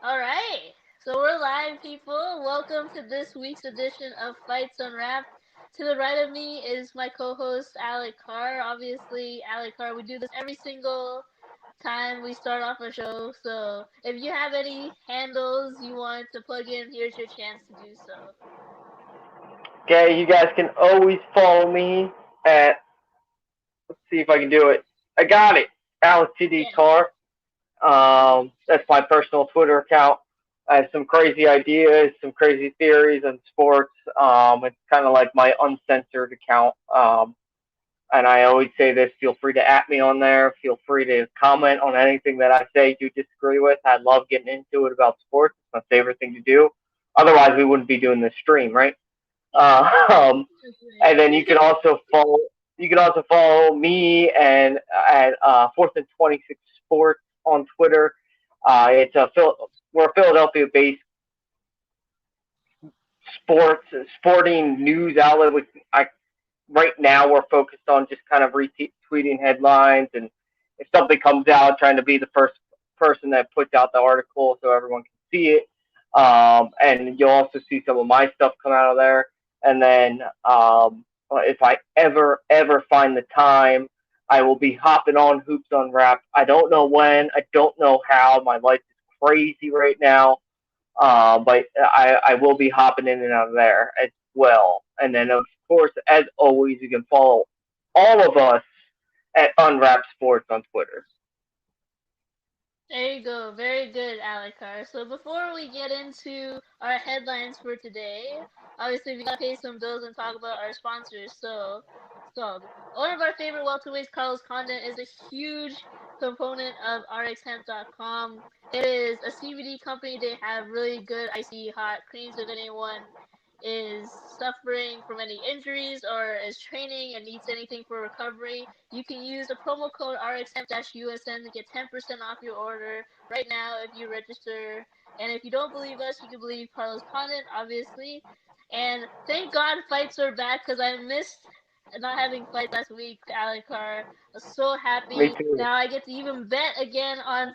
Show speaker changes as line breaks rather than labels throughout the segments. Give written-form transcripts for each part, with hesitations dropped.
All right. So we're live, people. Welcome to this week's edition of Fights Unwrapped. To the right of me is my co-host Alec Carr. Obviously, Alec Carr. We do this every single time we start off a show. So if you have any handles you want to plug in, here's your chance to do so.
Okay, you guys can always follow me at, let's see if I can do it. I got it. Alex TD
Yeah.
Carr. That's my personal Twitter account. I have some crazy ideas, some crazy theories on sports. It's kind of like my uncensored account. And I always say this: feel free to at me on there. Feel free to comment on anything that I say you disagree with. I love getting into it about sports. It's my favorite thing to do. Otherwise, we wouldn't be doing this stream, right? Um, and then you can also follow me and at Fourth and 26 Sports on Twitter. It's a we're a Philadelphia-based sporting news outlet. Right now we're focused on just kind of retweeting headlines, and if something comes out, trying to be the first person that puts out the article so everyone can see it. And you'll also see some of my stuff come out of there. And then if I ever find the time, I will be hopping on Hoops Unwrapped. I don't know when. I don't know how. My life is crazy right now. But I will be hopping in and out of there as well. And then, of course, as always, you can follow all of us at Unwrap Sports on Twitter.
There you go. Very good, Alakar. So before we get into our headlines for today, obviously we gotta pay some bills and talk about our sponsors. So one of our favorite welterweights, Carlos Condit, is a huge component of RxHemp.com. It is a CBD company. They have really good icy hot creams if anyone is suffering from any injuries or is training and needs anything for recovery. You can use the promo code RXM-USN to get 10% off your order right now if you register. And if you don't believe us, you can believe Carlos Condit, obviously. And thank God fights are back because I missed not having fights last week, Alikar. I was so
Me
happy.
too.
Now I get to even bet again on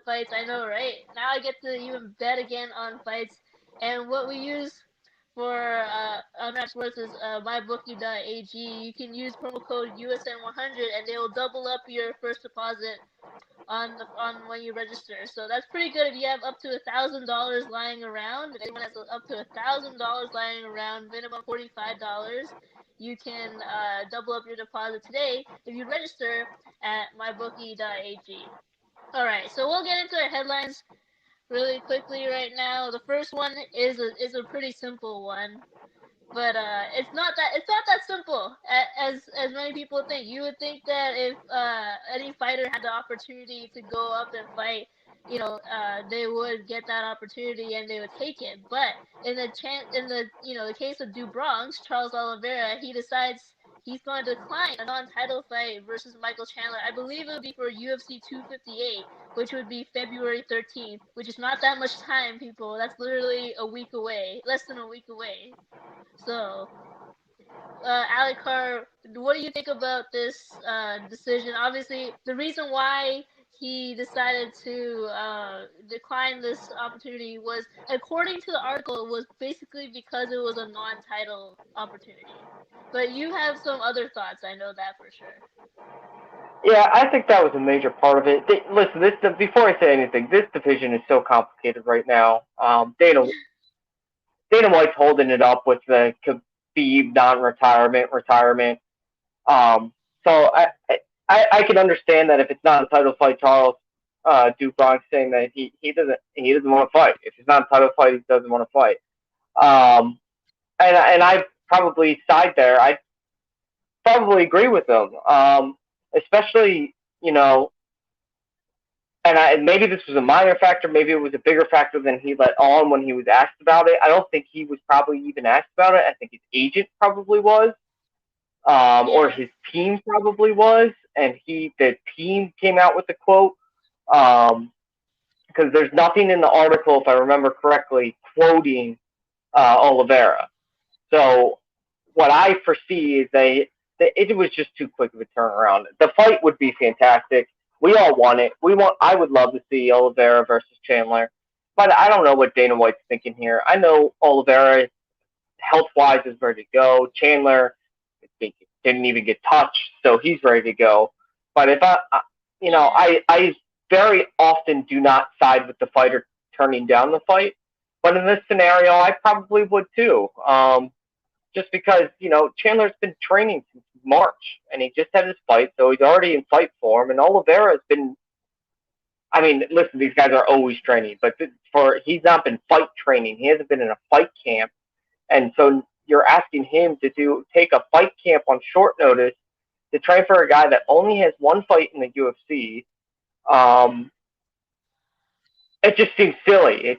fights. I know, right? Now I get to even bet again on fights. And what we use for Unwrap Sports is mybookie.ag. You can use promo code USN100 and they will double up your first deposit on when you register. So that's pretty good if you have up to $1,000 lying around. If anyone has up to $1,000 lying around, minimum $45, you can double up your deposit today if you register at mybookie.ag. All right, so we'll get into our headlines really quickly right now. The first one is a pretty simple one, but it's not that simple as many people think. You would think that if any fighter had the opportunity to go up and fight, they would get that opportunity and they would take it. But in the case of Do Bronx, Charles Oliveira, he decides he's going to decline a non-title fight versus Michael Chandler. I believe it would be for UFC 258, which would be February 13th, which is not that much time, people. That's literally a week away, less than a week away. So, Alec Carr, what do you think about this decision? Obviously, the reason why he decided to decline this opportunity was, according to the article, was basically because it was a non-title opportunity. But you have some other thoughts, I know that for sure.
Yeah, I think that was a major part of it. Listen, before I say anything, this division is so complicated right now. Dana White's holding it up with the Khabib retirement. Um, so I can understand that if it's not a title fight, Charles Dubronx saying that he doesn't want to fight. If it's not a title fight, he doesn't want to fight. Um, and I probably side there. I probably agree with him. Especially maybe this was a minor factor, maybe it was a bigger factor than he let on when he was asked about it. I don't think he was probably even asked about it. I think his agent probably was, or
Yeah.
his team probably was, and the team came out with the quote. Um, because there's nothing in the article, if I remember correctly, quoting Oliveira. So what I foresee is it was just too quick of a turnaround. The fight would be fantastic. We all want it. I would love to see Oliveira versus Chandler, but I don't know what Dana White's thinking here. I know Oliveira, health wise, is ready to go. Chandler didn't even get touched, so he's ready to go. But if
Yeah.
I very often do not side with the fighter turning down the fight. But in this scenario, I probably would too. Just because Chandler's been training since March, and he just had his fight, so he's already in fight form. And Oliveira's been. I mean, listen, these guys are always training, but he's not been fight training. He hasn't been in a fight camp, and so you're asking him to take a fight camp on short notice to train for a guy that only has one fight in the UFC. Um, it just seems silly.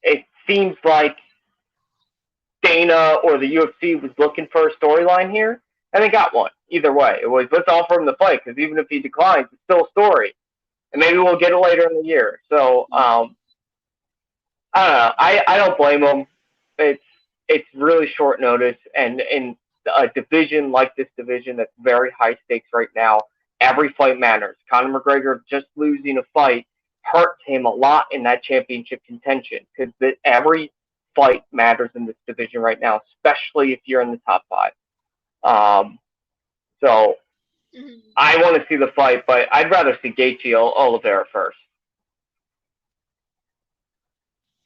It seems like Dana or the UFC was looking for a storyline here, and they got one. Either way, it was let's offer him the fight because even if he declines, it's still a story, and maybe we'll get it later in the year. So I don't know. I don't blame him. It's it's really short notice, and in a division like this division that's very high stakes right now, every fight matters. Conor McGregor just losing a fight hurt him a lot in that championship contention because every fight matters in this division right now, especially if you're in the top five. Um, so
Mhm.
I want to see the fight, but I'd rather see Gaethje Oliveira first.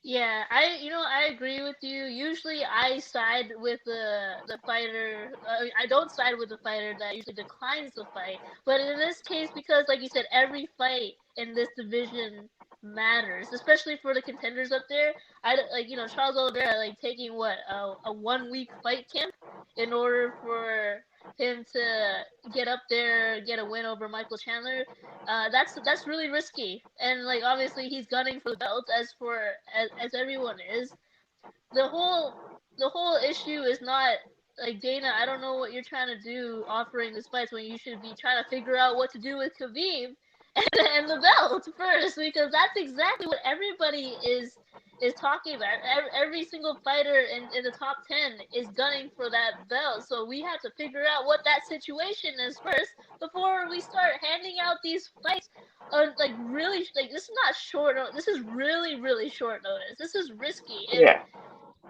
Yeah, I agree with you. Usually, I side with the fighter. I don't side with the fighter that usually declines the fight. But in this case, because like you said, every fight in this division matters, especially for the contenders up there. Charles Oliveira taking what a 1 week fight camp in order for him to get up there, get a win over Michael Chandler. That's really risky, and obviously he's gunning for the belt as everyone is. The whole the whole issue is not Dana. I don't know what you're trying to do offering this fight when you should be trying to figure out what to do with Khabib and the belt first, because that's exactly what everybody is talking about. Every single fighter in the top 10 is gunning for that belt, so we have to figure out what that situation is first before we start handing out these fights. Really, this is not short. This is really short notice. This is risky,
Yeah,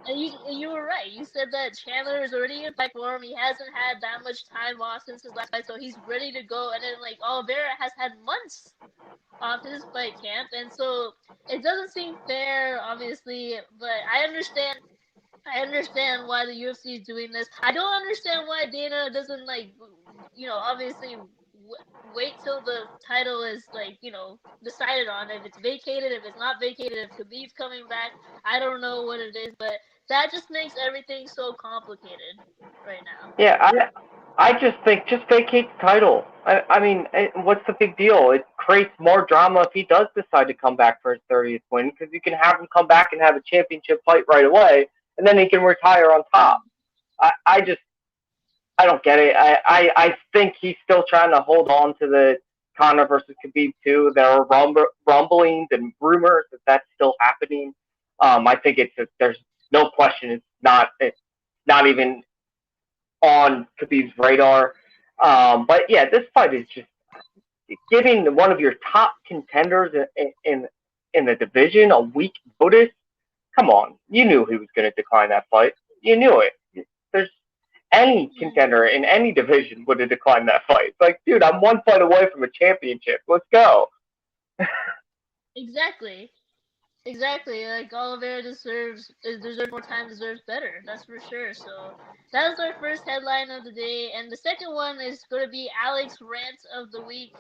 and you were right. You said that Chandler is already in fight form. He hasn't had that much time off since his last fight, so he's ready to go. And then Oliveira has had months off his fight camp, and so it doesn't seem fair, obviously. But I understand why the UFC is doing this. I don't understand why Dana doesn't obviously wait till the title is decided on. If it's vacated, if it's not vacated, if Khabib's coming back, I don't know what it is, but that just makes everything so complicated right now.
yeah. I just think just vacate the title. I mean, what's the big deal? It creates more drama if he does decide to come back for his 30th win because you can have him come back and have a championship fight right away, and then he can retire on top. I just I don't get it. I think he's still trying to hold on to the Conor versus Khabib too. There are rumblings and rumors that that's still happening. I think there's no question it's not even on Khabib's radar. But yeah, this fight is just giving one of your top contenders in the division a week notice. Come on, you knew he was going to decline that fight. You knew it. There's any
Yeah,
contender in any division would have declined that fight. It's like, dude, I'm one fight away from a championship. Let's go.
exactly. Exactly. Oliveira deserves more time, deserves better. That's for sure. So that was our first headline of the day, and the second one is going to be Alex rant of the week.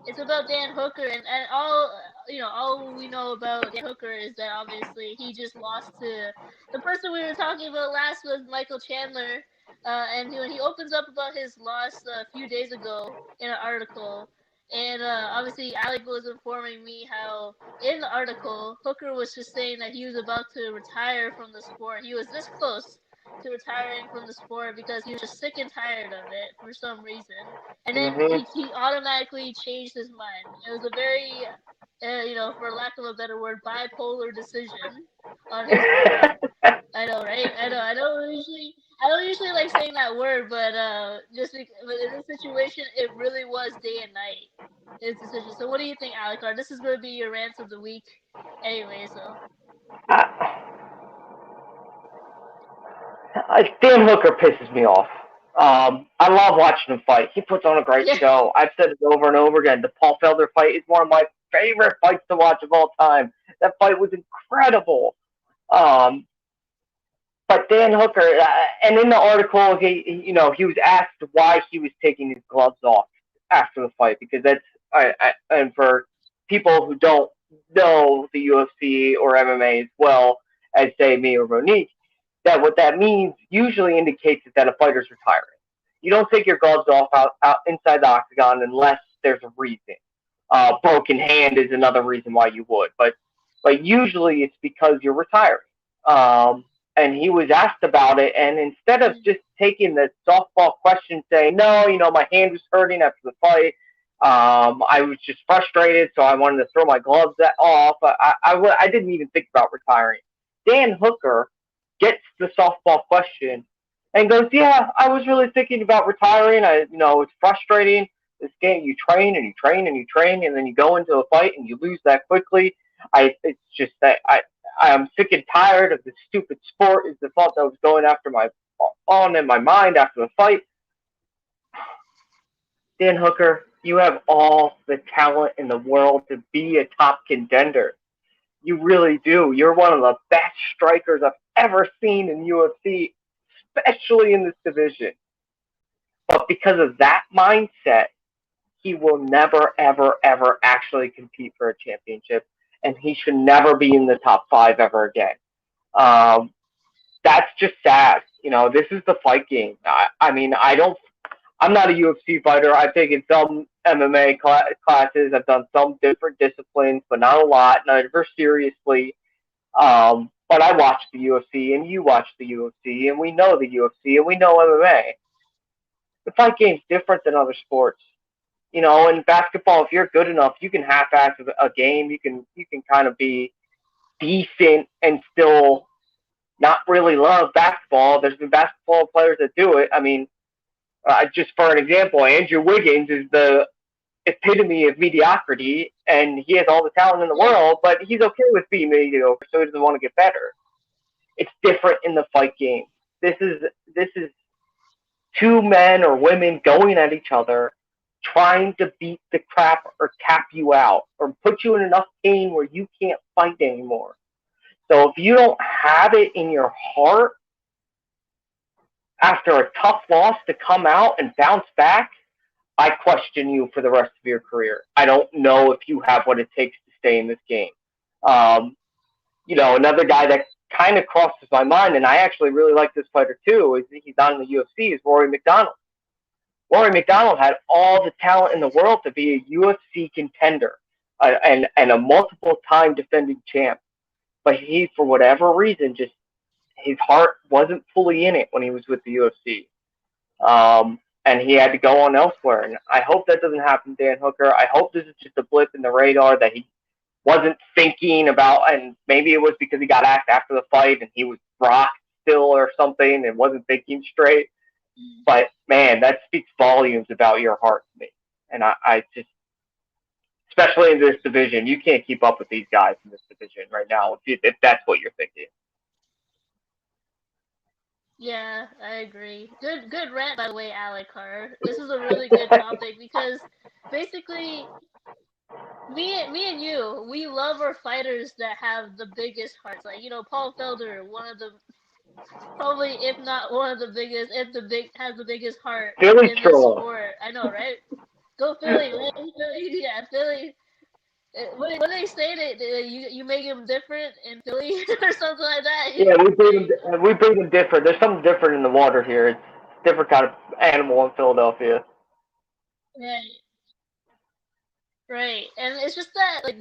It's about Dan Hooker, and all we know about Dan Hooker is that obviously he just lost to the person we were talking about last was Michael Chandler, and when he opens up about his loss a few days ago in an article, and obviously Alec was informing me how in the article Hooker was just saying that he was about to retire from the sport. He was this close to retiring from the sport because he was just sick and tired of it for some reason, and then
Hmm.
he automatically changed his mind. It was a very, for lack of a better word, bipolar decision on his part. I know, right? I know. I don't usually like saying that word, but but in this situation, it really was day and night. His decision. So, what do you think, Alucard? This is going to be your rant of the week, anyway. So,
Dan Hooker pisses me off. I love watching him fight. He puts on a great
yeah,
show. I've said it over and over again. The Paul Felder fight is one of my favorite fights to watch of all time. That fight was incredible. Um, but Dan Hooker, and in the article, he was asked why he was taking his gloves off after the fight because and for people who don't know the UFC or MMA as well as say me or Monique, that what that means usually indicates that a fighter's retiring. You don't take your gloves off out inside the octagon unless there's a reason. Broken hand is another reason why you would, but usually it's because you're retiring. Um, and he was asked about it, and instead of just taking the softball question, saying, "No, my hand was hurting after the fight. I was just frustrated, so I wanted to throw my gloves off." I didn't even think about retiring. Dan Hooker gets the softball question and goes, "Yeah, I was really thinking about retiring. It's frustrating. This game, you train and you train and you train, and then you go into a fight and you lose that quickly. It's just that I'm sick and tired of this stupid sport. Is the thought that was going after my on in my mind after the fight." Dan Hooker, you have all the talent in the world to be a top contender. You really do. You're one of the best strikers I've ever seen in UFC, especially in this division. But because of that mindset, he will never, ever, ever actually compete for a championship, and he should never be in the top five ever again. Um, that's just sad. This is the fight game. I mean, I'm not a UFC fighter. I've taken some MMA classes. I've done some different disciplines, but not a lot, never seriously. But I watch the UFC, and you watch the UFC, and we know the UFC, and we know MMA. The fight game's different than other sports. In basketball, if you're good enough, you can half-ass a game. You can kind of be decent and still not really love basketball. There's been basketball players that do it. I mean, just for an example, Andrew Wiggins is the epitome of mediocrity, and he has all the talent in the world, but he's okay with being mediocre, so he doesn't want to get better. It's different in the fight game. This is two men or women going at each other, trying to beat the crap or tap you out or put you in enough pain where you can't fight anymore. So if you don't have it in your heart after a tough loss to come out and bounce back, I question you for the rest of your career. I don't know if you have what it takes to stay in this game. Um, another guy that kind of crosses my mind, and I actually really like this fighter too, is he's not in the UFC, is Rory McDonald. Rory McDonald had all the talent in the world to be a UFC contender and a multiple time defending champ. But he, for whatever reason, just his heart wasn't fully in it when he was with the UFC. And he had to go on elsewhere. And I hope that doesn't happen to Dan Hooker. I hope this is just a blip in the radar that he wasn't thinking about, and maybe it was because he got asked after the fight and he was rocked still or something and wasn't thinking straight. But man, that speaks volumes about your heart to me. And I just, especially in this division, you can't keep up with these guys in this division right now if that's what you're thinking.
yeah, I agree. Good rant, by the way, Alucard. This is a really good topic because basically, me and you, we love our fighters that have the biggest hearts. Like Paul Felder, one of the probably if not one of the biggest, if the big has the biggest heart
Philly
in this
troll.
sport. I know, right? Go Philly, man. Philly, yeah, Philly. What they say that you make him different in Philly or something like that.
Yeah, we breed them different. There's something different in the water here. It's a different kind of animal in Philadelphia.
Right, right, and it's just that like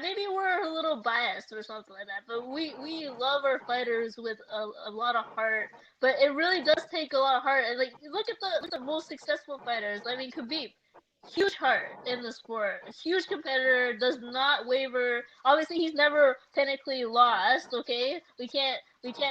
maybe we're a little biased or something like that, but we love our fighters with a lot of heart. But it really does take a lot of heart. And like look at the most successful fighters. I mean, Khabib. huge heart in the sport. A huge competitor, does not waver. Obviously, he's never technically lost. Okay, we can't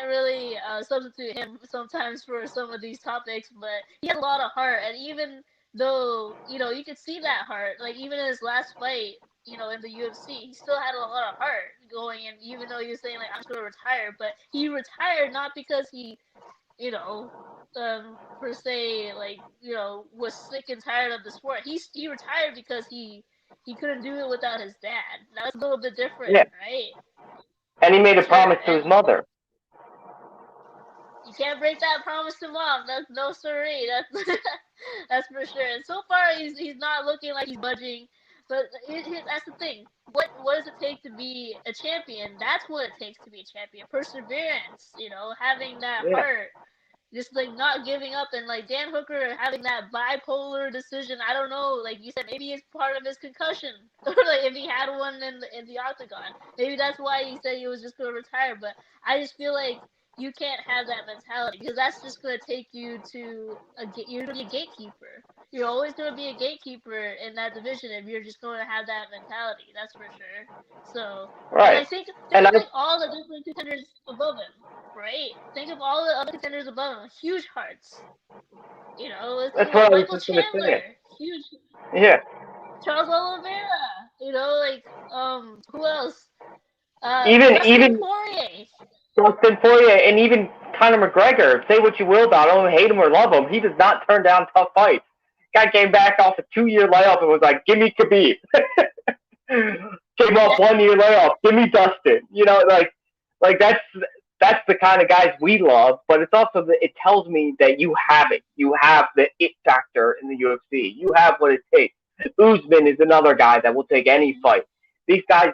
really substitute him sometimes for some of these topics, but he has a lot of heart. And even though you could see that heart, like even in his last fight, in the UFC, he still had a lot of heart going in. Even though he was saying like I'm just gonna retire, but he retired not because he you know, per se, like was sick and tired of the sport. He retired because he couldn't do it without his dad. That's a little bit different,
Yeah,
right?
and he made a
Sure,
promise to
and
his mother.
you can't break that promise to mom. That's no siree. That's that's for sure. And so far, he's not looking like he's budging. But that's the thing. What does it take to be a champion? That's what it takes to be a champion. Perseverance. Having that
Yeah,
heart, just like not giving up, and like Dan Hooker having that bipolar decision. I don't know, like you said, maybe it's part of his concussion, or like if he had one in the octagon, maybe that's why he said he was just gonna retire. But I just feel like you can't have that mentality because that's just gonna take you to you're gonna be a gatekeeper. You're always gonna be a gatekeeper in that division if you're just gonna have that mentality. That's for sure. So, and
right.
I think
And
of like all the different contenders above him, right? Think of all the other contenders above him, huge hearts. Let's think
that's what
about
I was
Michael
just gonna
Chandler,
say.
huge.
Yeah,
Charles Oliveira, like who else?
even
Dustin
even
Poirier.
Dustin Poirier and even Conor McGregor. Say what you will about him, hate him or love him, he does not turn down tough fights. Guy came back off a 2-year layoff and was like, "Give me Khabib." Came off 1-year layoff. Give me Dustin. Like that's the kind of guys we love. But it's also it tells me that you have it. You have the it factor in the UFC. You have what it takes. Usman is another guy that will take any fight. These guys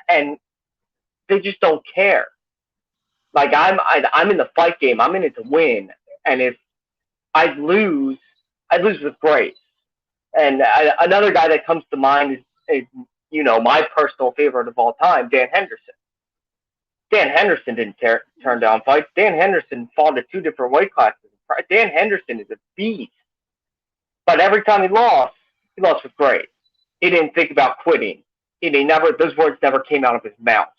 and they just don't care. Like I'm in the fight game. I'm in it to win. And if I lose with grace. And another guy that comes to mind is my personal favorite of all time, Dan Henderson. Dan Henderson didn't turn down fights. Dan Henderson fought at 2 different weight classes. Dan Henderson is a beast. But every time he lost with grace. He didn't think about quitting. Those words never came out of his mouth.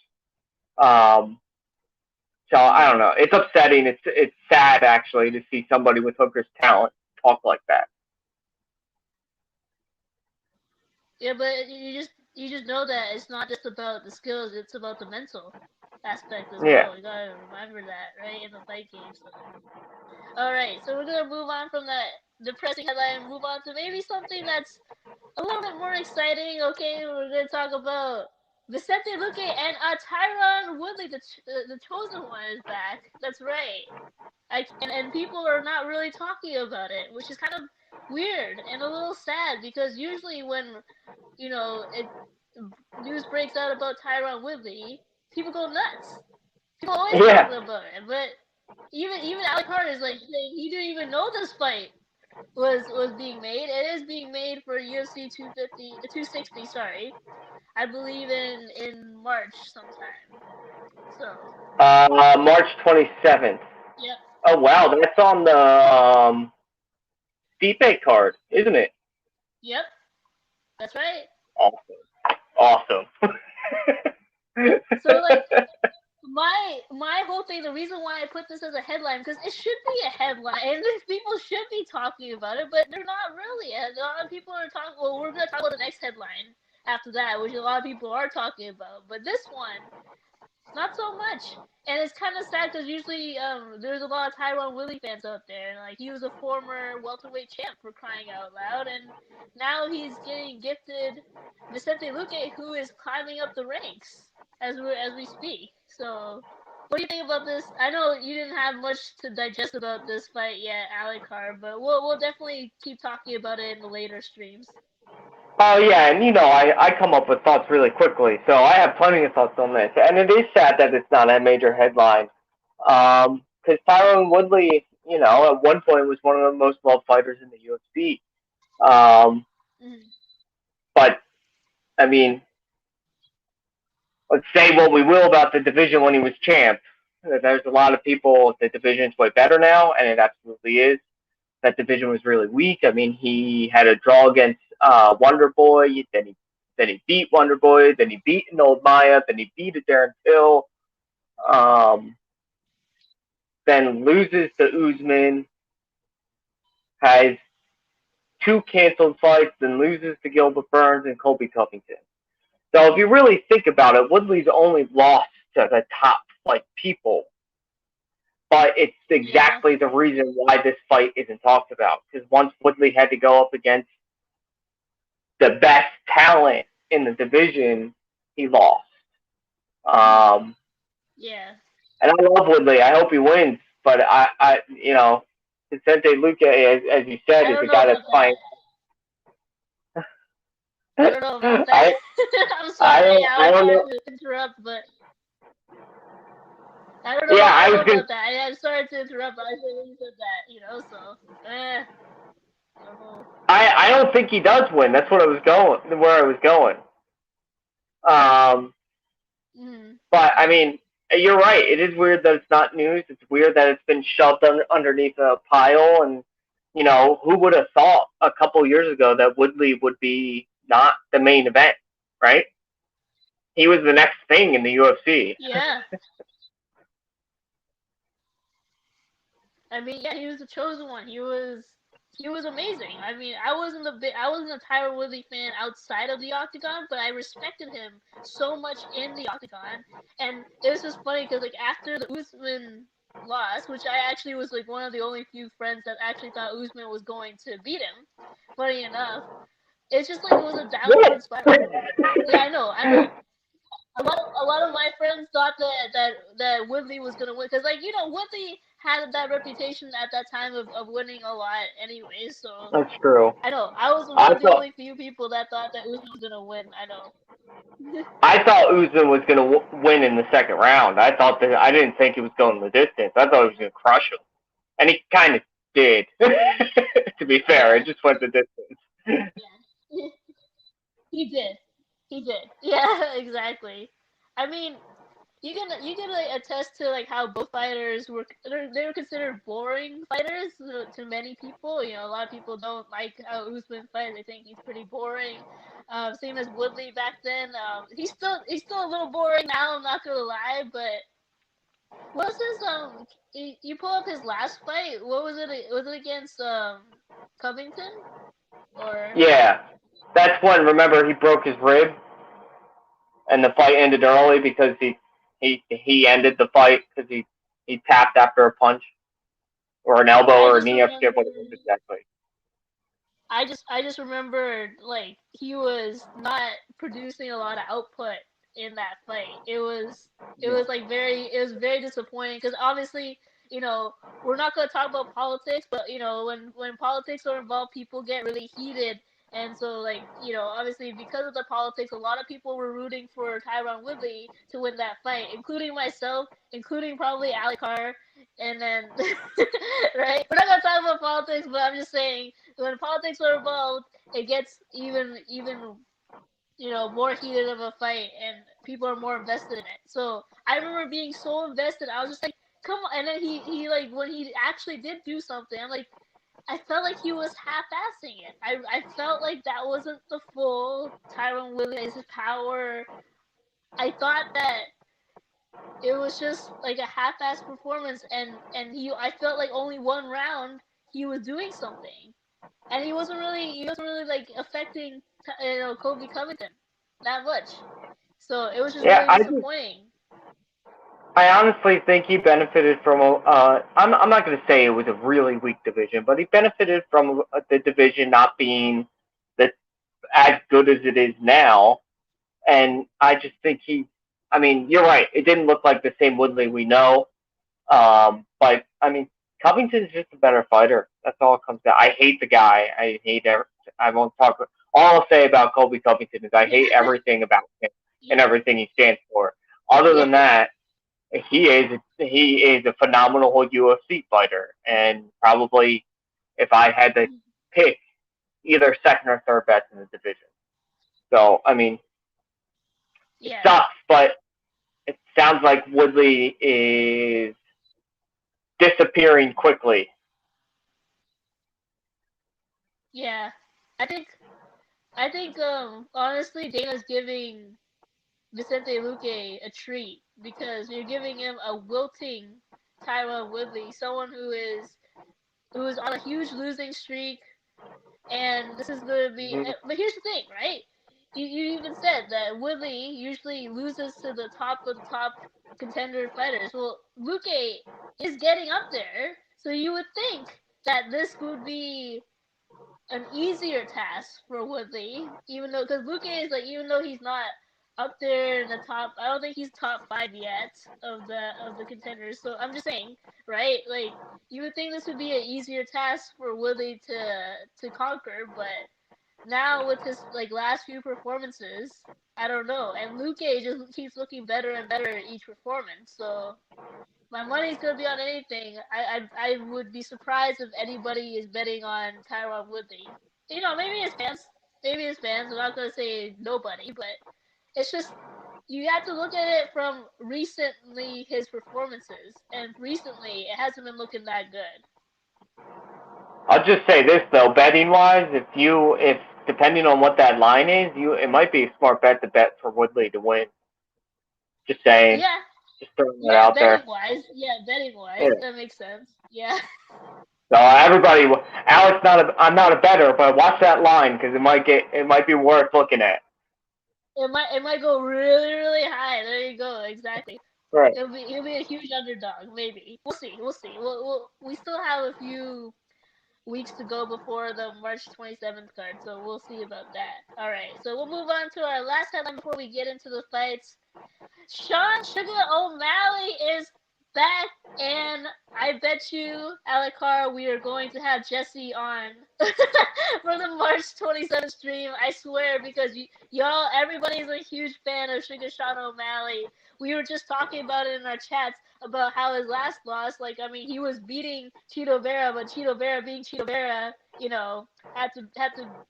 So I don't know. It's upsetting. It's sad actually to see somebody with Hooker's talent talk like that.
Yeah, but you just know that it's not just about the skills; it's about the mental aspect as
Yeah.
well. You gotta remember that, right, in the fight game. So. All right, so we're gonna move on from that depressing headline and move on to maybe something that's a little bit more exciting. Okay, we're gonna talk about Vicente Luque and Tyron Woodley, the chosen one, is back. That's right. And people are not really talking about it, which is kind of weird and a little sad because usually when news breaks out about Tyron Woodley, people go nuts. People always
Yeah.
talking about it, but even Alex Hart is like saying he didn't even know this fight was being made. It is being made for UFC 260. Sorry, I believe in March sometime. So.
March 27th.
Yep.
Oh wow, that's on the Stipe card, isn't it?
Yep. That's right.
Awesome.
So like my whole thing, the reason why I put this as a headline, because it should be a headline and people should be talking about it, but they're not really. A lot of people are talking. Well, we're gonna talk about the next headline after that, which a lot of people are talking about. But this one, not so much. And it's kind of sad because usually there's a lot of Tyron Woodley fans out there. And, like, he was a former welterweight champ, for crying out loud. And now he's getting gifted Vicente Luque, who is climbing up the ranks as we speak. So, what do you think about this? I know you didn't have much to digest about this fight yet, Alec Carr, but we'll definitely keep talking about it in the later streams.
Oh yeah, and I come up with thoughts really quickly, so I have plenty of thoughts on this. And it is sad that it's not a major headline, because Tyron Woodley, at one point was one of the most loved fighters in the UFC. But I mean, let's say what we will about the division when he was champ. There's a lot of people. The division's way better now, and it absolutely is. That division was really weak. I mean, he had a draw against Wonder Boy. Then he beat Wonder Boy. Then he beat an old Maya. Then he beat a Darren Till. Um, then loses to Usman. Has two canceled fights. Then loses to Gilbert Burns and Colby Covington. So if you really think about it, Woodley's only lost to the top people, but it's exactly the reason why this fight isn't talked about. Because once Woodley had to go up against the best talent in the division, he lost.
Yeah.
And I love Woodley. I hope he wins, but Vicente Luque, as you said, is a guy that's fine.
I don't know about that. I'm sorry. I don't know to interrupt, but I don't know.
Yeah,
I don't know about that. I'm sorry to interrupt, but I shouldn't have said that. So.
I don't think he does win. That's what I was going. Where I was going. But I mean, you're right. It is weird that it's not news. It's weird that it's been shoved underneath a pile. And who would have thought a couple years ago that Woodley would be not the main event, right? He was the next thing in the UFC.
Yeah. I mean, yeah, he was the chosen one. He was amazing. I mean, I wasn't a Tyron Woodley fan outside of the octagon, but I respected him so much in the octagon. And it was just funny because after the Usman loss, which I actually was one of the only few friends that actually thought Usman was going to beat him. Funny enough, it's just it was a downward spiral. Yeah, I know. A lot of my friends thought that Woodley was gonna win because Woodley had that reputation at that time of winning a lot anyway. So
that's true.
I know. I was one of the only few people that thought that Usman was gonna win. I know.
I thought Usman was gonna win in the second round. I didn't think he was going the distance. I thought he was gonna crush him, and he kind of did. To be fair, it just went the distance.
Yeah. He did. Yeah, exactly. I mean, you can attest to how both fighters were considered boring fighters to many people. A lot of people don't like how Usman fights. They think he's pretty boring. Same as Woodley back then. He's still a little boring now. I'm not gonna lie, but what was his you pull up his last fight? What was it? Was it against Covington? Or
yeah, that's when. Remember, he broke his rib, and the fight ended early because he ended the fight because he tapped after a punch or an elbow or a knee. I forget what it was exactly.
I just remembered he was not producing a lot of output in that fight. It was very disappointing because obviously we're not going to talk about politics, but when politics are involved, people get really heated. And so, obviously, because of the politics, a lot of people were rooting for Tyron Woodley to win that fight, including myself, including probably Ali Carr, and then, right? We're not going to talk about politics, but I'm just saying, when politics are involved, it gets even more heated of a fight, and people are more invested in it. So, I remember being so invested, I was just like, come on. And then he when he actually did do something, I'm like, I felt like he was half-assing it. I felt like that wasn't the full Tyron Woodley's power. I thought that it was just a half-assed performance, and I felt like only one round he was doing something, and he wasn't really affecting Colby Covington that much. So it was just really disappointing.
I honestly think he benefited from I'm not going to say it was a really weak division, but he benefited from the division not being as good as it is now. And I just think I mean, you're right. It didn't look like the same Woodley we know. But I mean, Covington's just a better fighter. That's all it comes down. I hate the guy. I won't talk. All I'll say about Colby Covington is I hate everything about him and everything he stands for. Other than that, he is a phenomenal UFC fighter, and probably if I had to pick, either second or third best in the division. So I mean, it sucks, but it sounds like Woodley is disappearing quickly.
Yeah, I think I think honestly Dana's giving Vicente Luque a treat because you're giving him a wilting Tyron Woodley, someone who is on a huge losing streak, and this is going to be.
Mhm.
But here's the thing, right? You even said that Woodley usually loses to the top of the top contender fighters. Well, Luque is getting up there, so you would think that this would be an easier task for Woodley, even though because Luque is like even though he's not up there in the top, I don't think he's top 5 yet of the contenders. So I'm just saying, right? Like you would think this would be an easier task for Woodley to conquer, but now with his like last few performances, I don't know. And Luque just keeps looking better and better each performance. So my money's gonna be on anything. I would be surprised if anybody is betting on Tyron Woodley. You know, maybe his fans. Maybe his fans. I'm not gonna say nobody, but it's just you have to look at it from recently his performances, and recently it hasn't been looking that good.
I'll just say this though, betting wise, if depending on what that line is, it might be a smart bet to bet for Woodley to win. Just saying,
Yeah,
just throwing that
yeah,
out there.
betting wise,
Yeah.
that makes sense. Yeah.
So everybody, Alex, I'm not a bettor, but watch that line because it might be worth looking at.
It might go really really high. There you go. Exactly.
Right.
He'll be a huge underdog. Maybe we'll see. We'll see. We still have a few weeks to go before the March 27th card, so we'll see about that. All right, so we'll move on to our last headline before we get into the fights. Sean Sugar O'Malley is back, and I bet you, Alucard, we are going to have Jesse on for the March 27th stream. I swear, because y'all, everybody's a huge fan of Sugar Sean O'Malley. We were just talking about it in our chats about how his last loss, like, I mean, he was beating Chito Vera, but Chito Vera being Chito Vera, you know, had to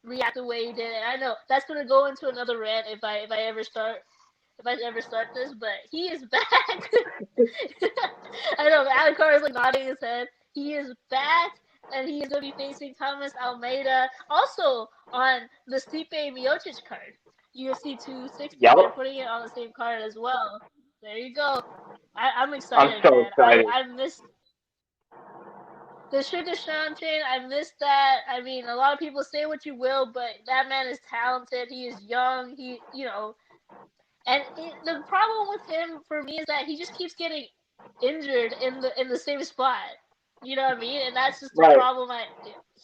react the way he did. And I know that's gonna go into another rant if I ever start this, but he is back. I know Alucard is like nodding his head. He is back, and he is going to be facing Thomas Almeida, also on the Stipe Miocic card, UFC 260.
Yep.
They're putting it on the same card as well. There you go. I'm excited,
I'm so
man.
excited.
I missed the Sugar Sean train. I missed that. I mean, a lot of people say what you will, but that man is talented. He is young. And the problem with him for me is that he just keeps getting injured in the same spot. You know what I mean? And that's just the
Right.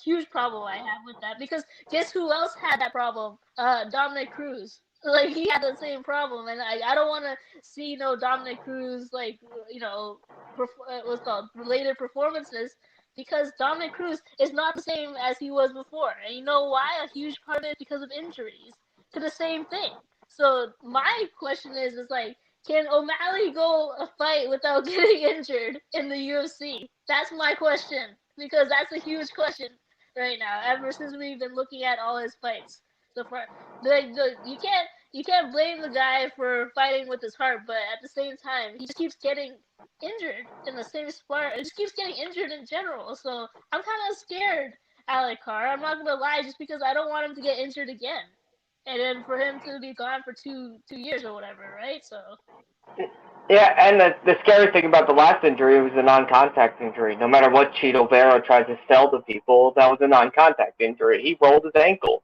huge problem I have with that. Because guess who else had that problem? Dominic Cruz. Like he had the same problem, and I don't want to see no Dominic Cruz like what's called related performances because Dominic Cruz is not the same as he was before, and you know why? A huge part of it is because of injuries to the same thing. So my question is like, can O'Malley go a fight without getting injured in the UFC? That's my question because that's a huge question right now. Ever since we've been looking at all his fights so far, you can't blame the guy for fighting with his heart, but at the same time, he just keeps getting injured in the same spot. He just keeps getting injured in general. So I'm kind of scared, Alucard. I'm not gonna lie, just because I don't want him to get injured again and then for him to be gone for two years or whatever, right? So.
Yeah, and the scary thing about the last injury was a non-contact injury. No matter what Chito Vera tries to sell to people, that was a non-contact injury. He rolled his ankle,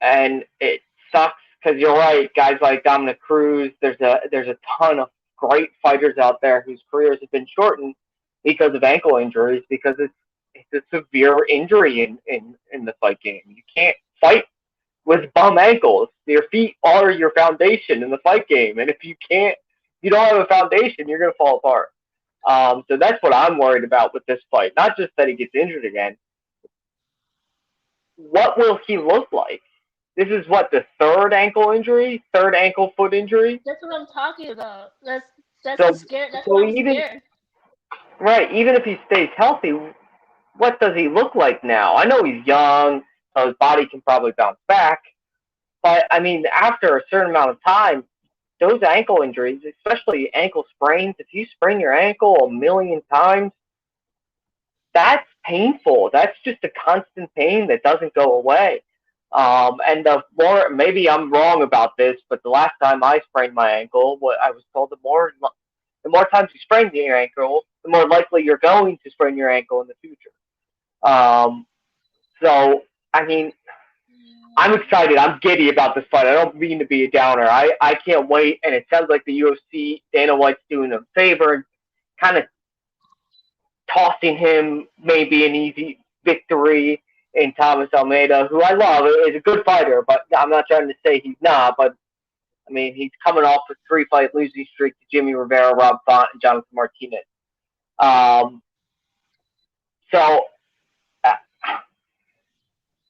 and it sucks because you're right. Guys like Dominic Cruz, there's a ton of great fighters out there whose careers have been shortened because of ankle injuries because it's a severe injury in the fight game. You can't fight with bum ankles. Your feet are your foundation in the fight game, and if you don't have a foundation, you're gonna fall apart. So that's what I'm worried about with this fight. Not just that he gets injured again. What will he look like? This is what, the third ankle foot injury.
That's what I'm talking about. That's scared. That's why I'm scared.
Right. Even if he stays healthy, what does he look like now? I know he's young, so his body can probably bounce back. But, I mean, after a certain amount of time, those ankle injuries, especially ankle sprains, if you sprain your ankle a million times, that's painful. That's just a constant pain that doesn't go away. And the more, maybe I'm wrong about this, but the last time I sprained my ankle, what I was told, the more times you sprain your ankle, the more likely you're going to sprain your ankle in the future. Um, so, I mean, I'm excited. I'm giddy about this fight. I don't mean to be a downer. I can't wait, and it sounds like the UFC, Dana White's doing him a favor and kind of tossing him maybe an easy victory in Thomas Almeida, who I love, is a good fighter, but I'm not trying to say he's not, but I mean, he's coming off a 3-fight losing streak to Jimmy Rivera, Rob Font, and Jonathan Martinez. Um, so uh,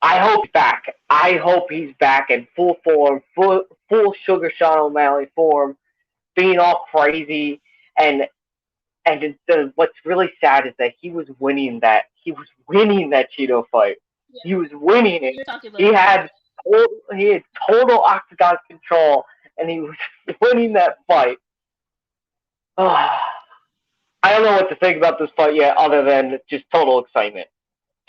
I hope he's back. I hope he's back in full form, full Sugar Sean O'Malley form, being all crazy. And what's really sad is that he was winning that. He was winning that Cheeto fight.
Yeah.
He was winning it. He
had
total octagon control, and he was winning that fight. I don't know what to think about this fight yet, other than just total excitement.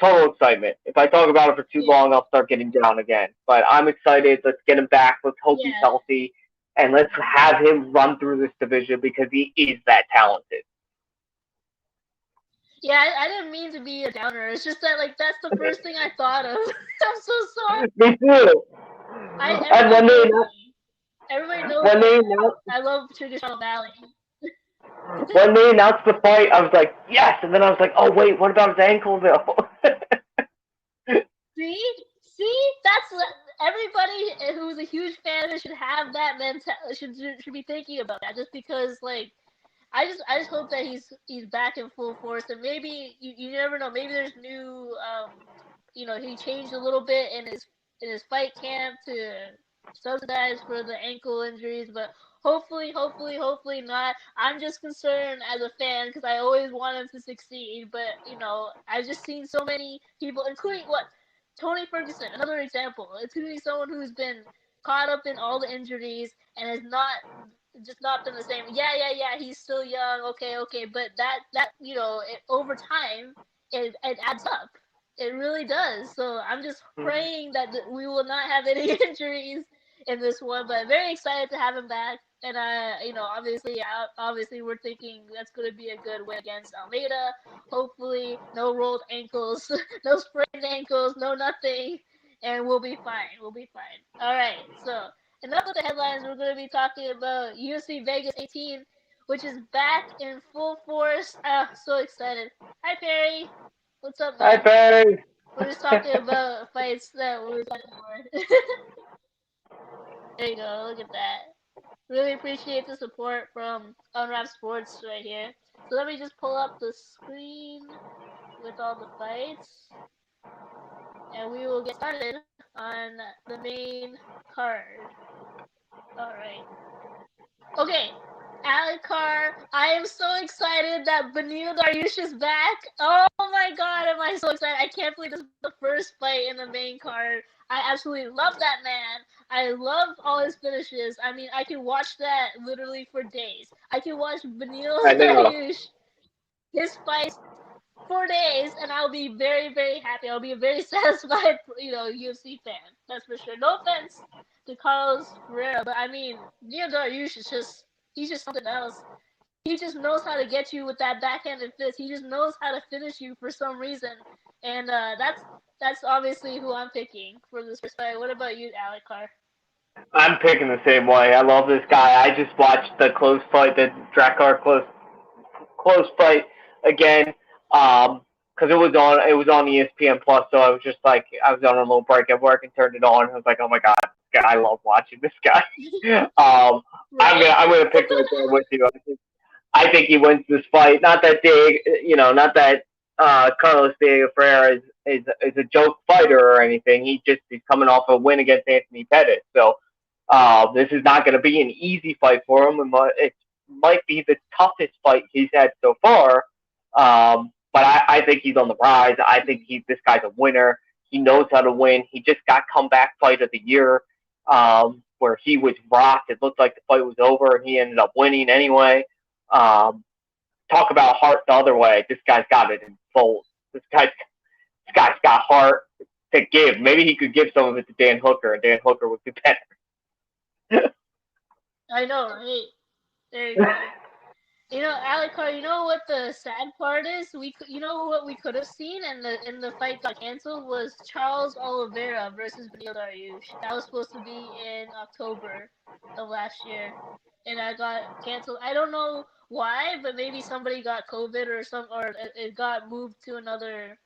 Total excitement. If I talk about it for too long, I'll start getting down again. But I'm excited. Let's get him back. Let's hope he's healthy, and let's have him run through this division because he is that talented.
Yeah, I didn't mean to be a downer. It's just that, like, that's the first thing I thought of. I'm so sorry.
Me too.
Everybody knows I love Sugar Sean O'Malley.
When they announced the fight, I was like, yes! And then I was like, oh, wait, what about his ankle, though?
See? That's everybody who's a huge fan should have that mentality, should be thinking about that, just because, like, I just hope that he's back in full force, and maybe you never know. Maybe there's new, he changed a little bit in his fight camp to subsidize for the ankle injuries, but hopefully not. I'm just concerned as a fan because I always want him to succeed, but I've just seen so many people, including Tony Ferguson, another example, including someone who's been caught up in all the injuries and has not been the same. Yeah, he's still young, okay, but that over time, it adds up. It really does. So I'm just praying that we will not have any injuries in this one, but very excited to have him back. And obviously we're thinking that's going to be a good win against Almeida. Hopefully no rolled ankles, no sprained ankles, no nothing, and we'll be fine. All right, so enough with the headlines. We're going to be talking about UFC Vegas 18, which is back in full force. So excited. Hi, Perry. What's up, man?
Hi, Perry.
We're just talking about fights that we're excited for. There you go. Look at that. Really appreciate the support from Unwrap Sports right here. So let me just pull up the screen with all the fights. And we will get started on the main card. Alright. Okay, Alikar, I am so excited that Beneil Dariush is back. Oh my god, am I so excited. I can't believe this is the first fight in the main card. I absolutely love that man. I love all his finishes. I mean, I can watch that literally for days. I can watch Beneil Dariush, his fights, for days, and I'll be very, very happy. I'll be a very satisfied, UFC fan. That's for sure. No offense to Carlos Ferreira, but I mean, Beneil Dariush is he's just something else. He just knows how to get you with that backhanded fist. He just knows how to finish you for some reason, and that's obviously who I'm picking for this first fight. What about you, Alikar?
I'm picking the same way. I love this guy. I just watched the close fight, the Drakkar close fight again. Because it was on ESPN Plus, so I was just like, I was on a little break at work and turned it on. I was like, oh my god, I love watching this guy. I'm gonna pick right there with you. I think he wins this fight. Not that Carlos Diego Ferreira is a joke fighter or anything. He's coming off a win against Anthony Pettis, so this is not going to be an easy fight for him. It might be the toughest fight he's had so far. But I think he's on the rise. I think this guy's a winner. He knows how to win. He just got comeback fight of the year, where he was rocked. It looked like the fight was over, and he ended up winning anyway. Talk about heart the other way. This guy's got it in full This guy's got heart to give. Maybe he could give some of it to Dan Hooker, and Dan Hooker would be better.
I know, right? There you go. Alucard, you know what the sad part is? You know what we could have seen, and the fight got canceled was Charles Oliveira versus Beneil Dariush. That was supposed to be in October of last year, and that got canceled. I don't know why, but maybe somebody got COVID or it got moved to another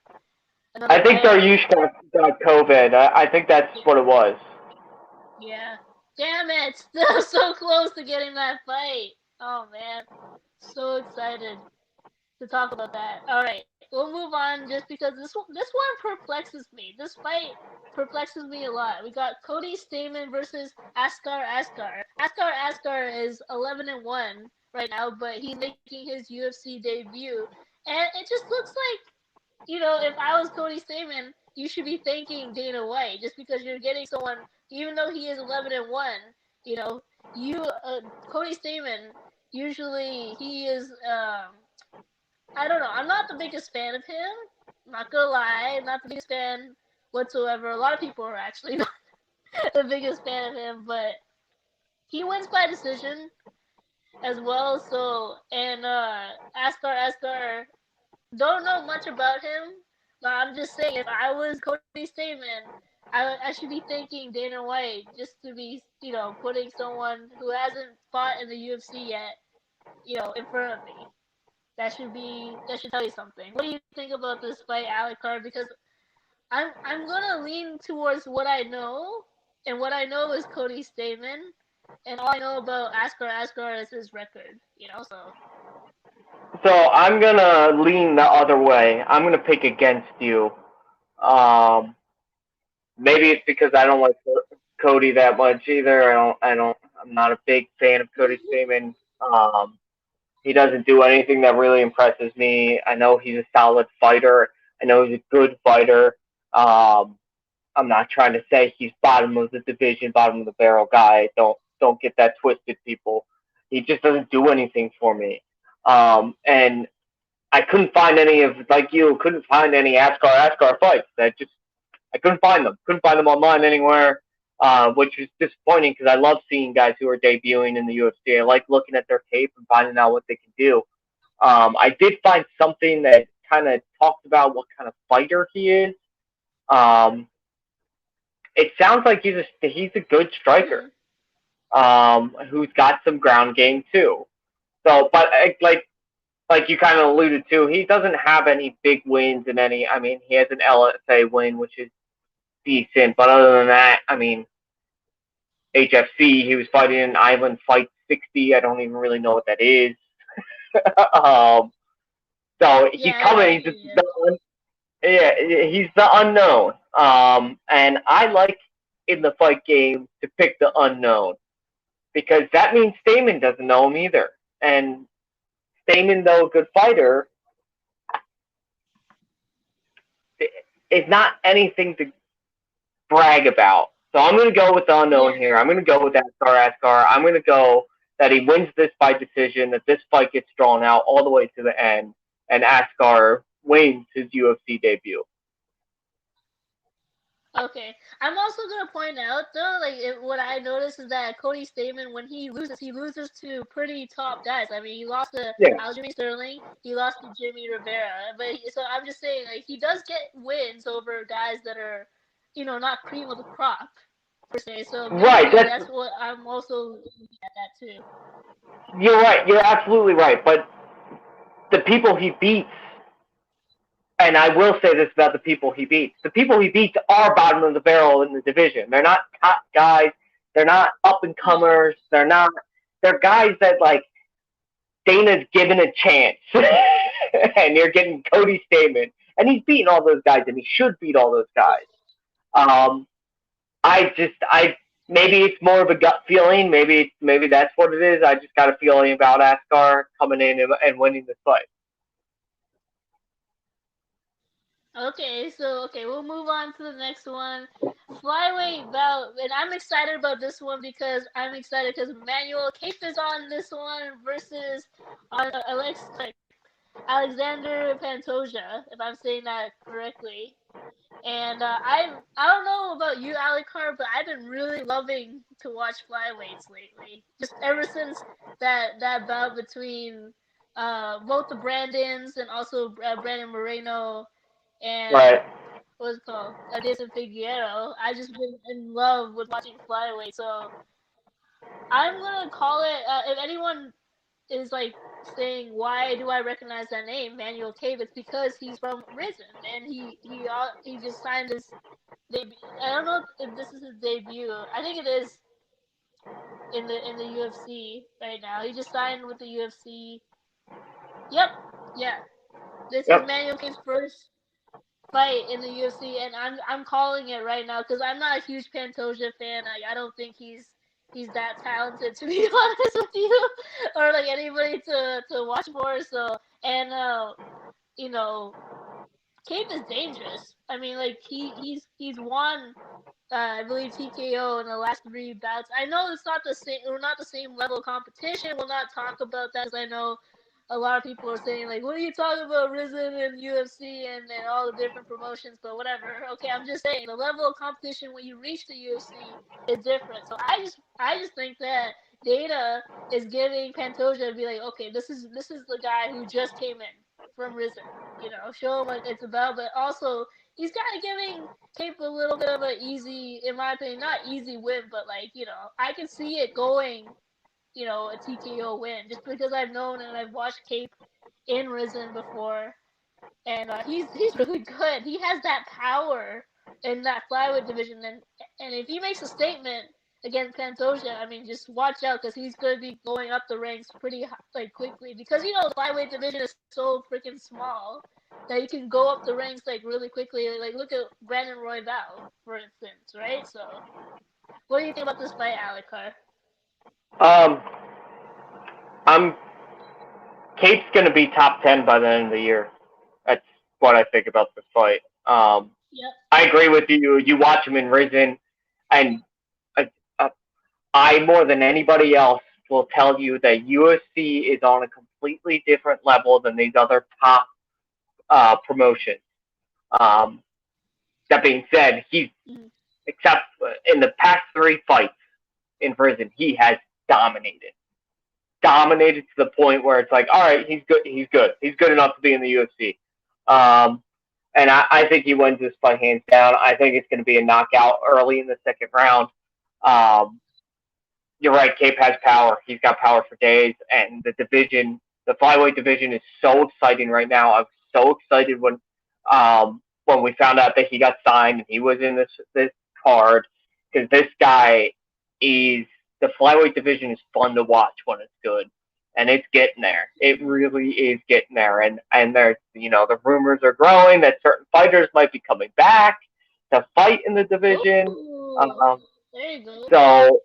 I think
fight.
Dariush got COVID. I think that's what it was.
Yeah. Damn it! Still so close to getting that fight. Oh man, so excited to talk about that. All right, we'll move on just because this one perplexes me. This fight perplexes me a lot. We got Cody Stamann versus Askar Askar. Askar is 11-1 right now, but he's making his UFC debut, and it just looks like, if I was Cody Stamann, you should be thanking Dana White just because you're getting someone, even though he is 11-1. You know, Cody Stamann, usually he is. I don't know. I'm not the biggest fan of him. I'm not gonna lie. I'm not the biggest fan whatsoever. A lot of people are actually not the biggest fan of him, but he wins by decision as well. So, and Askar, don't know much about him, but I'm just saying, if I was Cody Stamann, I should be thanking Dana White just to be, putting someone who hasn't fought in the UFC yet, in front of me. That should tell you something. What do you think about this fight, Alucard? Because I'm gonna lean towards what I know, and what I know is Cody Stamann, and all I know about Askar is his record. So.
So I'm gonna lean the other way. I'm gonna pick against you. Um, Maybe it's because I don't like Cody that much either. I'm not a big fan of Cody Stamann. He doesn't do anything that really impresses me. I know he's a solid fighter. I know he's a good fighter. Um, I'm not trying to say he's bottom of the division, bottom of the barrel guy. Don't get that twisted, people. He just doesn't do anything for me. And I couldn't find any of, like you, couldn't find any Askar fights. I couldn't find them. Couldn't find them online anywhere, which was disappointing because I love seeing guys who are debuting in the UFC. I like looking at their tape and finding out what they can do. I did find something that kind of talked about what kind of fighter he is. It sounds like he's a good striker, who's got some ground game too. So, but like you kind of alluded to, he doesn't have any big wins in any. I mean, he has an LSA win, which is decent, but other than that, I mean, HFC, he was fighting in Island Fight 60. I don't even really know what that is. So he's coming. He's the unknown. And I like in the fight game to pick the unknown because that means Stamann doesn't know him either. And Stamann, though a good fighter, is not anything to brag about. So I'm going to go with the unknown here. I'm going to go with Askar. I'm going to go that he wins this by decision, that this fight gets drawn out all the way to the end, and Askar wins his UFC debut.
Okay. I'm also going to point out, though, what I noticed is that Cody Stamann, when he loses to pretty top guys. I mean, he lost to Aljamain Sterling, he lost to Jimmy Rivera. So I'm just saying, he does get wins over guys that are, not cream of the crop, per se. So maybe that's what I'm also looking at that, too.
You're right. You're absolutely right. But the people he beats, and I will say this about the people he beats are bottom of the barrel in the division. They're not top guys. They're not up-and-comers. They're guys that, Dana's given a chance. And you're getting Cody Stamann. And he's beaten all those guys, and he should beat all those guys. Maybe it's more of a gut feeling. Maybe that's what it is. I just got a feeling about Askar coming in and winning this fight.
Okay, we'll move on to the next one. Flyweight bout, and I'm excited about this one because Manuel Kape is on this one versus Alex. Alexander Pantoja, if I'm saying that correctly. And I don't know about you, Alucard, but I've been really loving to watch flyweights lately. Just ever since that bout between both the Brandons and also Brandon Moreno and
Right.
what's it called Adesanya Figueiredo. I just been in love with watching flyweight. So I'm gonna call it. If anyone is like saying why do I recognize that name, Manuel Cave, it's because he's from Risen and he just signed his debut. I don't know if this is his debut. I think it is in the UFC right now. He just signed with the UFC. Yep, yeah. This is
Yep.
Manuel Cave's first fight in the UFC, and I'm calling it right now because I'm not a huge Pantoja fan. I don't think he's that talented, to be honest with you, or like anybody to watch for. So and you know, Cave is dangerous. I mean, like he's won. I believe TKO in the last 3 bouts. I know it's not the same. We're not the same level of competition. We'll not talk about that, because I know a lot of people are saying like, "What are you talking about, Risen and UFC and all the different promotions?" But whatever. Okay, I'm just saying the level of competition when you reach the UFC is different. So I just think that Data is giving Pantoja to be like, okay, this is the guy who just came in from Risen. You know, show him what it's about, but also he's kind of giving Cape a little bit of an easy, in my opinion, not easy win, but like, you know, I can see it going, you know, a TKO win just because I've known and I've watched Cape in Risen before, and he's really good. He has that power in that flyweight division, and if he makes a statement against Pantoja, I mean, just watch out because he's going to be going up the ranks pretty like quickly because you know the flyweight division is so freaking small that you can go up the ranks like really quickly. Like look at Brandon Royval, for instance, right? So, what do you think about this fight, Alucard?
Um, I'm Kate's going to be top 10 by the end of the year. That's what I think about this fight.
Yep.
I agree with you. You watch him in Risen, and uh, uh, I, more than anybody else, will tell you that UFC is on a completely different level than these other top promotions. Um, that being said, he's,
Mhm.
except in the past 3 fights in Risen, he has dominated. Dominated to the point where it's like, all right, he's good. He's good enough to be in the UFC. And I think he wins this fight hands down. I think it's going to be a knockout early in the second round. Um, you're right, Cape has power. He's got power for days, and the division, the flyweight division, is so exciting right now. I was so excited when we found out that he got signed and he was in this card because this guy is the flyweight division is fun to watch when it's good, and it's getting there. It really is getting there, and there's the rumors are growing that certain fighters might be coming back to fight in the division.
Ooh,
Um,
there you go.
so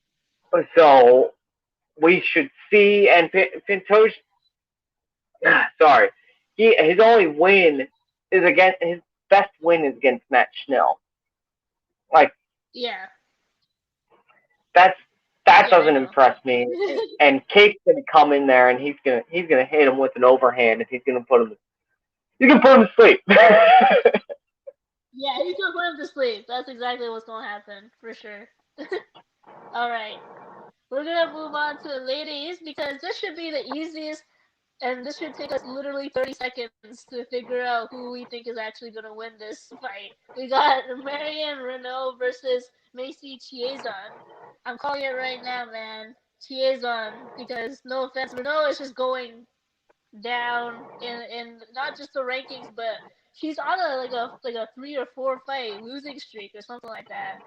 so we should see. And Pintosh, sorry, his only win is against his best win is against Matt Schnell. Like
Yeah,
that's that
yeah, I
doesn't
know.
impress me. And Cake's gonna come in there and he's gonna hit him with an overhand and he's gonna put him to sleep.
Yeah, he's gonna put him to sleep. That's exactly what's gonna happen for sure. All right, we're gonna move on to the ladies because this should be the easiest, and this should take us literally 30 seconds to figure out who we think is actually gonna win this fight. We got Marion Renault versus Macy Chiasson. I'm calling it right now, man. Chiasson, because no offense, Renault is just going down in not just the rankings, but she's on a 3 or 4 fight losing streak or something like that.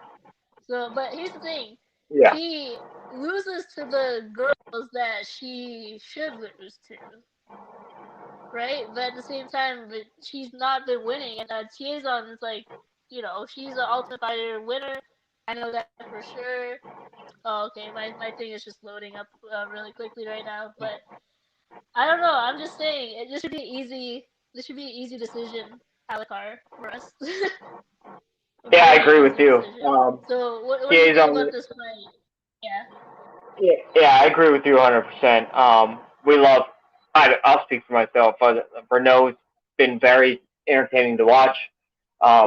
So, but here's the thing:
Yeah,
she loses to the girls that she should lose to, right? But at the same time, she's not been winning, and Chiazon is like, she's an Ultimate Fighter winner. I know that for sure. Oh, okay, my thing is just loading up really quickly right now, but I don't know. I'm just saying this should be easy. This should be an easy decision, Alucard, for us. A
yeah, I
very
agree with
easy
you.
decision. So, what do you
He's
think
on.
about this fight? Yeah.
Yeah, I agree with you 100%. We love. I'll speak for myself. Renault's been very entertaining to watch.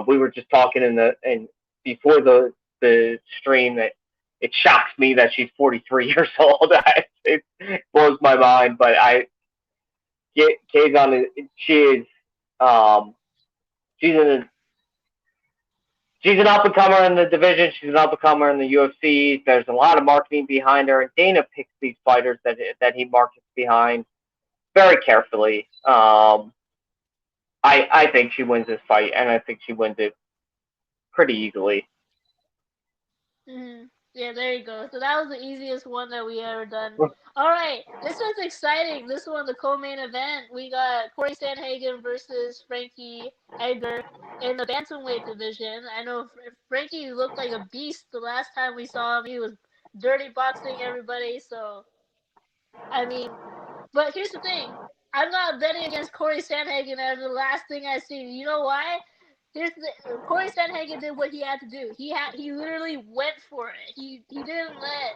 We were just talking before the stream that it shocks me that she's 43 years old. It blows my mind, but Kazan, she is um, she's an she's an up and comer in the division. She's an up and comer in the UFC. There's a lot of marketing behind her, and Dana picks these fighters that he markets behind very carefully. I think she wins this fight, and I think she wins it pretty easily.
Mm-hmm. Yeah, there you go. So that was the easiest one that we ever done. All right, this one's exciting. This one, the co-main event, we got Corey Sandhagen versus Frankie Edgar in the bantamweight division. I know Frankie looked like a beast the last time we saw him. He was dirty boxing everybody. So I mean, but here's the thing. I'm not betting against Corey Sandhagen as the last thing I see. You know why? Corey Sandhagen did what he had to do. He literally went for it. He didn't let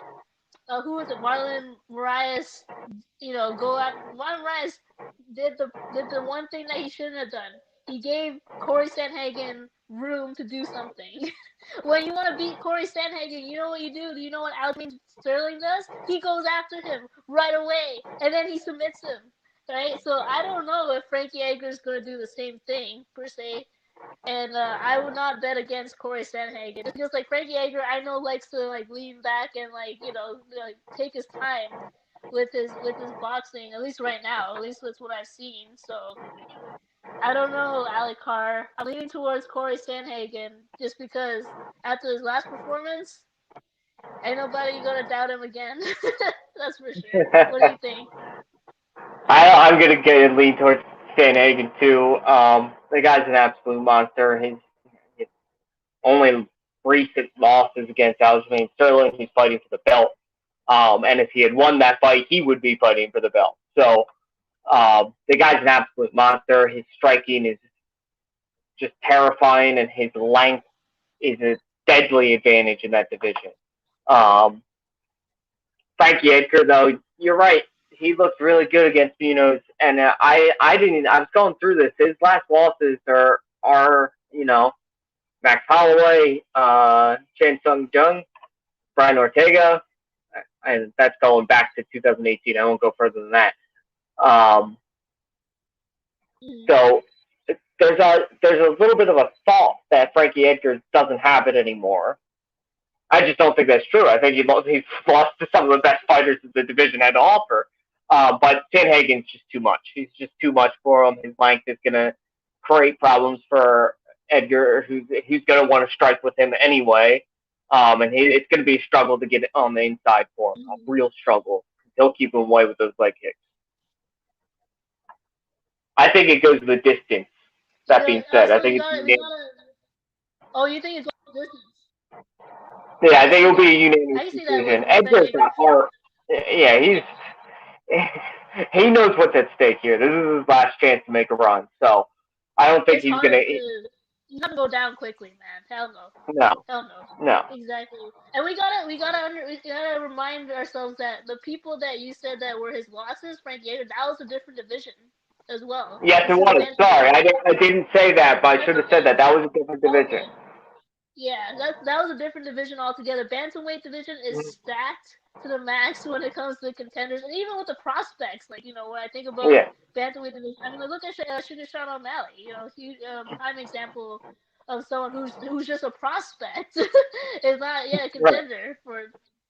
who was it, Marlon Moraes, go at Marlon Moraes did the one thing that he shouldn't have done. He gave Corey Sandhagen room to do something. When you want to beat Corey Sandhagen, you know what you do? Do you know what Aljamain Sterling does? He goes after him right away, and then he submits him. Right? So I don't know if Frankie Edgar is going to do the same thing, per se. And I would not bet against Corey Sandhagen. It feels like Frankie Edgar, I know, likes to lean back and take his time with his boxing. At least right now. At least that's what I've seen. So I don't know, Alec Carr. I'm leaning towards Corey Sandhagen just because after his last performance, ain't nobody gonna doubt him again. That's for sure. What do you think?
I'm gonna get a lean towards Sandhagen too. The guy's an absolute monster. His only recent losses against Aljamain Sterling, he's fighting for the belt. And if he had won that fight, he would be fighting for the belt. So the guy's an absolute monster. His striking is just terrifying, and his length is a deadly advantage in that division. Um, Frankie Edgar, though, you're right. He looked really good against Munoz, and I didn't. I was going through this. His last losses are Max Holloway, Chan Sung Jung, Brian Ortega, and that's going back to 2018. I won't go further than that. Um, so there's a little bit of a thought that Frankie Edgar doesn't have it anymore. I just don't think that's true. I think he's lost to some of the best fighters that the division had to offer. But Sandhagen's just too much. He's just too much for him. His length is going to create problems for Edgar, who's going to want to strike with him anyway. And it's going to be a struggle to get it on the inside for him. A real struggle. He'll keep him away with those leg kicks. I think it goes to the distance. That being said, I think
Oh, you think it's going to distance?
Yeah, I think it'll be a unanimous decision. Edgar's got heart. Yeah, he knows what's at stake here. This is his last chance to make a run. So I don't think he's gonna.
He's not gonna go down quickly, man. Hell no.
No.
Hell no.
No.
Exactly. And we gotta remind ourselves that the people that you said that were his losses, Frankie Edgar, that was a different division as well.
Yes, it was. Sorry, I didn't say that, but I should have said that. That was a different division.
Okay. Yeah, that was a different division altogether. Bantamweight division is stacked to the max when it comes to contenders, and even with the prospects. When I think about bantamweight division, I mean, look at Sean O'Malley. Huge prime example of someone who's just a prospect. Is not a contender for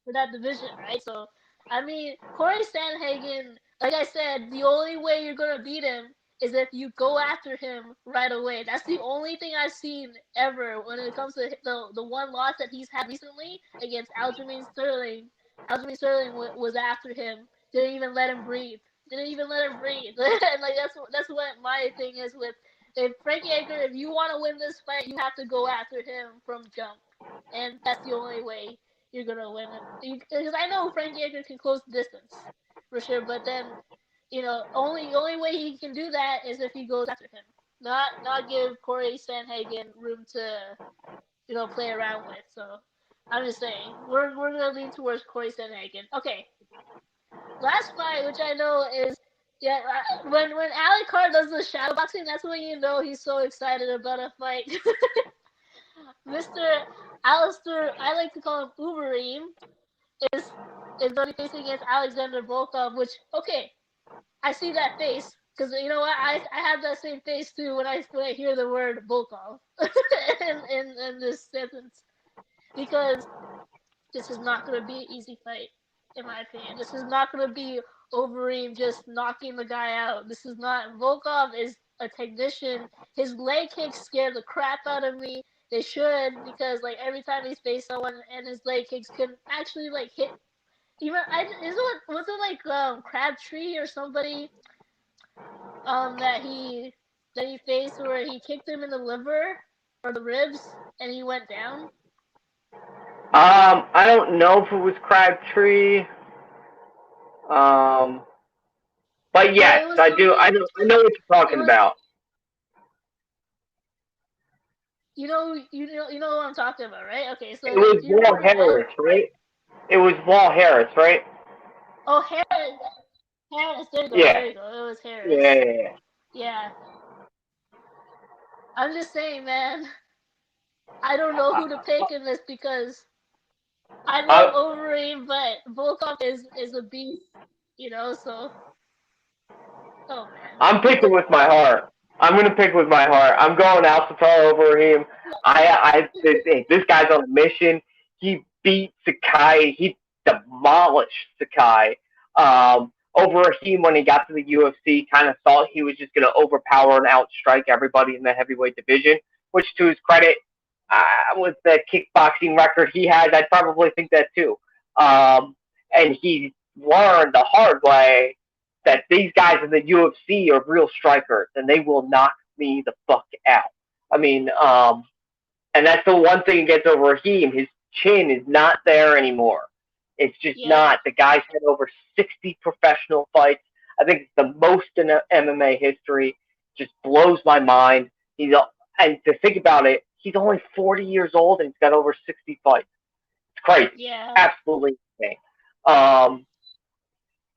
that division, right? So, I mean, Corey Sandhagen, like I said, the only way you're gonna beat him is if you go after him right away. That's the only thing I've seen ever when it comes to the one loss that he's had recently against Aljamain Sterling. Aljamain Sterling was after him. Didn't even let him breathe. And that's what my thing is with Frankie Edgar. If you want to win this fight, you have to go after him from jump, and that's the only way you're gonna win it. Because I know Frankie Edgar can close the distance for sure, but then only way he can do that is if he goes after him. Not give Corey Sandhagen room to play around with. So I'm just saying we're gonna lean towards Corey Sandhagen. Okay. Last fight, which I know is Yeah, when Ali Carr does the shadow boxing, that's when you know he's so excited about a fight. Mr. Alistair, I like to call him Uberim, is going to be facing against Alexander Volkov, which, okay, I see that face. Because you know what, I have that same face too when I hear the word Volkov in this sentence, because this is not going to be an easy fight, in my opinion. This is not going to be Overeem just knocking the guy out. This is not. Volkov is a technician. His leg kicks scare the crap out of me. They should, because like every time he's faced someone and his leg kicks can actually like hit. Even was it like Crabtree or somebody that he faced where he kicked him in the liver or the ribs and he went down.
I don't know if it was Crabtree. But yes, I do. I know what you're talking about.
You know what I'm talking about, right? Okay, so
it was Wall Harris, right? It was Wall Harris, right?
Oh, Harris. There you go.
Yeah.
There you go. It was Harris.
Yeah.
I'm just saying, man. I don't know who to pick in this because I love Overeem, but Volkov is a beast, you know. So, oh man.
I'm picking with my heart. I'm gonna pick with my heart. I'm going Alcatraz over him. This guy's on a mission. He beat Sakai. He demolished Sakai. Overeem, when he got to the UFC, kind of thought he was just gonna overpower and outstrike everybody in the heavyweight division. Which, to his credit, with the kickboxing record he has, I'd probably think that too. And he learned the hard way that these guys in the UFC are real strikers and they will knock me the fuck out. I mean, and that's the one thing against Overeem. His chin is not there anymore. It's just not. The guy's had over 60 professional fights. I think it's the most in MMA history. Just blows my mind. And to think about it, he's only 40 years old and he's got over 60 fights. It's crazy.
Yeah.
Absolutely insane.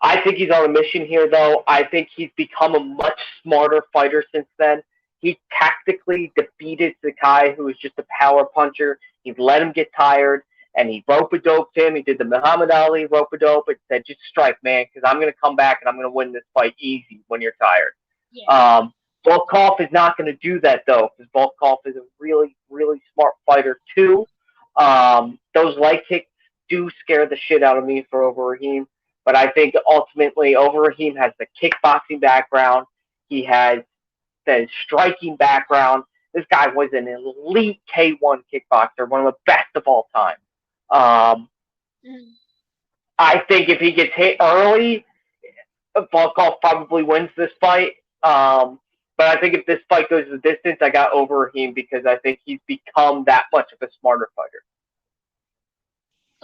I think he's on a mission here, though. I think he's become a much smarter fighter since then. He tactically defeated Sakai, who was just a power puncher. He let him get tired, and he rope-a-doped him. He did the Muhammad Ali rope-a-dope and said, just strike, man, because I'm going to come back and I'm going to win this fight easy when you're tired.
Yeah.
Volkov is not going to do that, though, because Volkov is a really, really smart fighter, too. Those leg kicks do scare the shit out of me for Overeem. But I think ultimately Overeem has the kickboxing background. He has the striking background. This guy was an elite K1 kickboxer, one of the best of all time. I think if he gets hit early, Volkov probably wins this fight. But I think if this fight goes the distance, I got Overeem because I think he's become that much of a smarter fighter.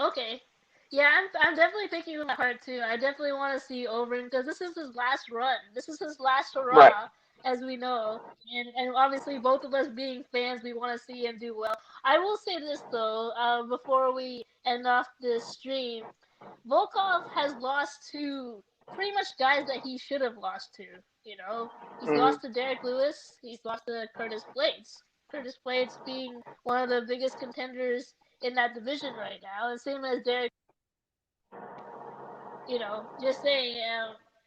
Okay. Yeah, I'm definitely thinking with my heart too. I definitely want to see Overeem because this is his last run. This is his last hurrah, right, as we know. And obviously, both of us being fans, we want to see him do well. I will say this though, before we end off this stream, Volkov has lost to pretty much guys that he should have lost to. You know, he's lost to Derek Lewis. He's lost to Curtis Blades. Curtis Blades being one of the biggest contenders in that division right now, and same as Derek. You know, just saying,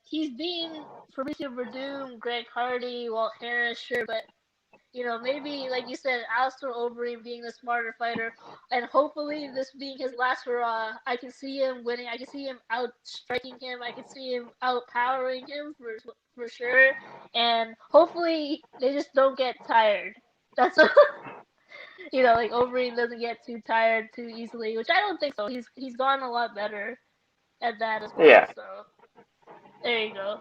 he's beaten Fabricio Verdum, Greg Hardy, Walt Harris, sure, but, you know, maybe, like you said, Alistair Overeem being the smarter fighter, and hopefully this being his last hurrah, I can see him winning, I can see him outstriking him, I can see him outpowering him for sure, and hopefully they just don't get tired. That's you know, like Overeem doesn't get too tired too easily, which I don't think so. He's gotten a lot better at that as well.
Yeah.
So there you go.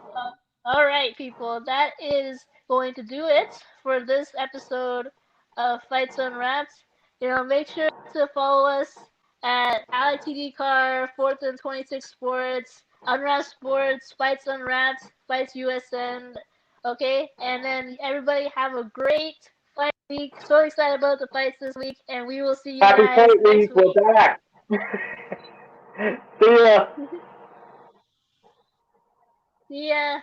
All right, people. That is going to do it for this episode of Fights Unwrapped. You know, make sure to follow us at AlecTDCar, 4th and 26 Sports, Unwrapped Sports, Fights Unwrapped, Fights USN. Okay, and then everybody have a great fight week. So excited about the fights this week, and we will see you
Happy
guys next week.
We're back. See ya.
See ya.